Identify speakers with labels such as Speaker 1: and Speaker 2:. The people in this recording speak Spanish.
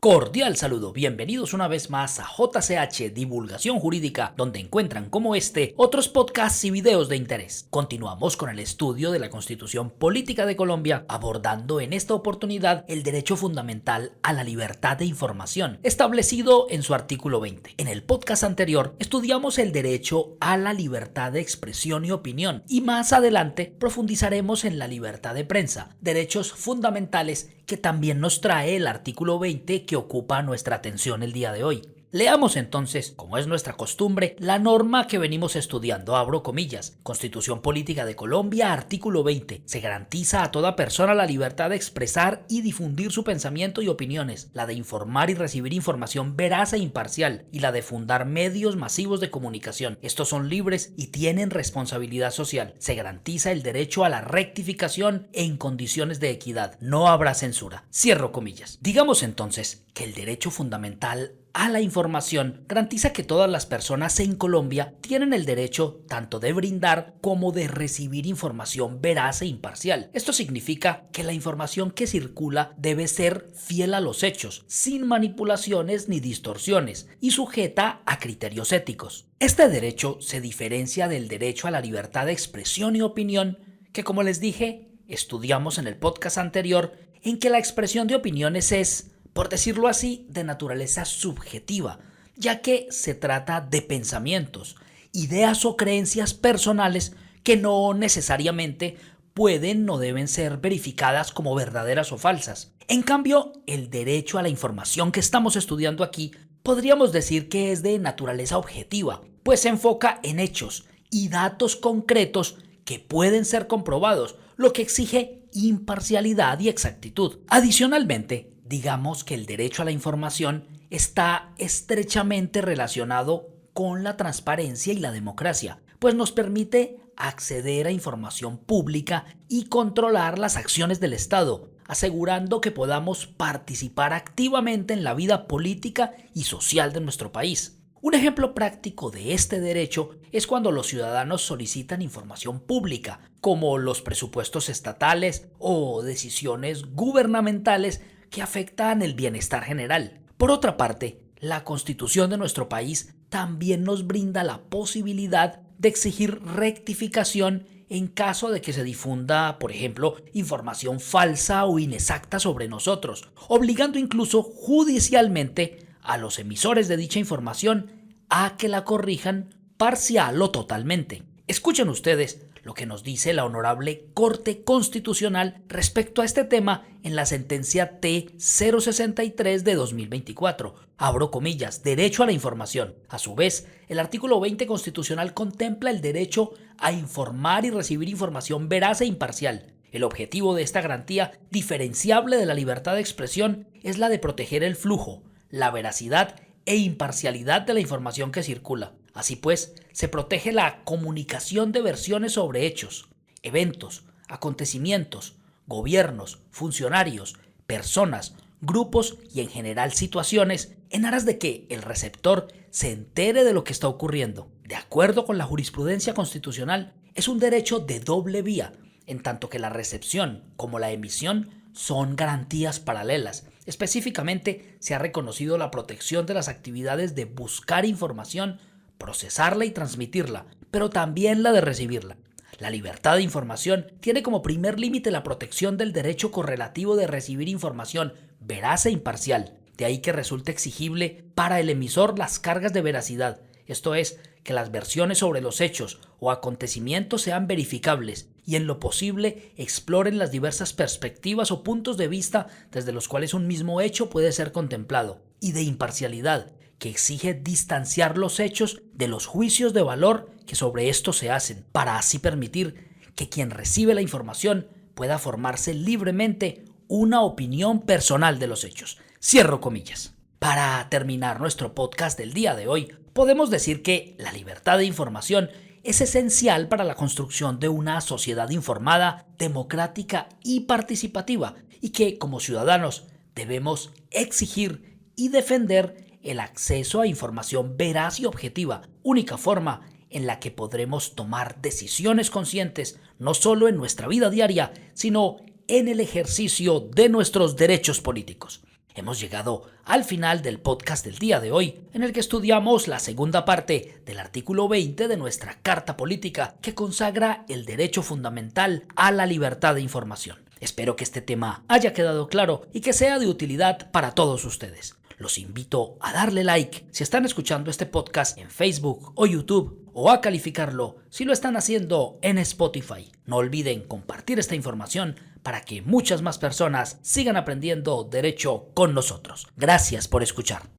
Speaker 1: Cordial saludo, bienvenidos una vez más a JCH Divulgación Jurídica, donde encuentran como otros podcasts y videos de interés. Continuamos con el estudio de la Constitución Política de Colombia, abordando en esta oportunidad el derecho fundamental a la libertad de información, establecido en su artículo 20. En el podcast anterior estudiamos el derecho a la libertad de expresión y opinión, y más adelante profundizaremos en la libertad de prensa, derechos fundamentales que también nos trae el artículo 20 que ocupa nuestra atención el día de hoy. Leamos entonces, como es nuestra costumbre, la norma que venimos estudiando, abro comillas. Constitución Política de Colombia, artículo 20. Se garantiza a toda persona la libertad de expresar y difundir su pensamiento y opiniones, la de informar y recibir información veraz e imparcial, y la de fundar medios masivos de comunicación. Estos son libres y tienen responsabilidad social. Se garantiza el derecho a la rectificación en condiciones de equidad. No habrá censura. Cierro comillas. Digamos entonces que el derecho fundamental a la información garantiza que todas las personas en Colombia tienen el derecho tanto de brindar como de recibir información veraz e imparcial. Esto significa que la información que circula debe ser fiel a los hechos, sin manipulaciones ni distorsiones, y sujeta a criterios éticos. Este derecho se diferencia del derecho a la libertad de expresión y opinión, que, como les dije, estudiamos en el podcast anterior, en que la expresión de opiniones es, por decirlo así, de naturaleza subjetiva, ya que se trata de pensamientos, ideas o creencias personales que no necesariamente pueden o deben ser verificadas como verdaderas o falsas. En cambio, el derecho a la información que estamos estudiando aquí podríamos decir que es de naturaleza objetiva, pues se enfoca en hechos y datos concretos que pueden ser comprobados, lo que exige imparcialidad y exactitud. Adicionalmente, digamos que el derecho a la información está estrechamente relacionado con la transparencia y la democracia, pues nos permite acceder a información pública y controlar las acciones del Estado, asegurando que podamos participar activamente en la vida política y social de nuestro país. Un ejemplo práctico de este derecho es cuando los ciudadanos solicitan información pública, como los presupuestos estatales o decisiones gubernamentales que afectan el bienestar general. Por otra parte, la Constitución de nuestro país también nos brinda la posibilidad de exigir rectificación en caso de que se difunda, por ejemplo, información falsa o inexacta sobre nosotros, obligando incluso judicialmente a los emisores de dicha información a que la corrijan parcial o totalmente. Escuchen ustedes lo que nos dice la Honorable Corte Constitucional respecto a este tema en la sentencia T-063 de 2024. Abro comillas, derecho a la información. A su vez, el artículo 20 constitucional contempla el derecho a informar y recibir información veraz e imparcial. El objetivo de esta garantía, diferenciable de la libertad de expresión, es la de proteger el flujo, la veracidad e imparcialidad de la información que circula. Así pues, se protege la comunicación de versiones sobre hechos, eventos, acontecimientos, gobiernos, funcionarios, personas, grupos y en general situaciones en aras de que el receptor se entere de lo que está ocurriendo. De acuerdo con la jurisprudencia constitucional, es un derecho de doble vía, en tanto que la recepción como la emisión son garantías paralelas. Específicamente, se ha reconocido la protección de las actividades de buscar información, procesarla y transmitirla, pero también la de recibirla. La libertad de información tiene como primer límite la protección del derecho correlativo de recibir información veraz e imparcial. De ahí que resulta exigible para el emisor las cargas de veracidad, esto es, que las versiones sobre los hechos o acontecimientos sean verificables y en lo posible exploren las diversas perspectivas o puntos de vista desde los cuales un mismo hecho puede ser contemplado, y de imparcialidad, que exige distanciar los hechos de los juicios de valor que sobre estos se hacen, para así permitir que quien recibe la información pueda formarse libremente una opinión personal de los hechos. Cierro comillas. Para terminar nuestro podcast del día de hoy, podemos decir que la libertad de información es esencial para la construcción de una sociedad informada, democrática y participativa, y que como ciudadanos debemos exigir y defender el acceso a información veraz y objetiva, única forma en la que podremos tomar decisiones conscientes no solo en nuestra vida diaria, sino en el ejercicio de nuestros derechos políticos. Hemos llegado al final del podcast del día de hoy, en el que estudiamos la segunda parte del artículo 20 de nuestra Carta Política, que consagra el derecho fundamental a la libertad de información. Espero que este tema haya quedado claro y que sea de utilidad para todos ustedes. Los invito a darle like si están escuchando este podcast en Facebook o YouTube, o a calificarlo si lo están haciendo en Spotify. No olviden compartir esta información para que muchas más personas sigan aprendiendo derecho con nosotros. Gracias por escuchar.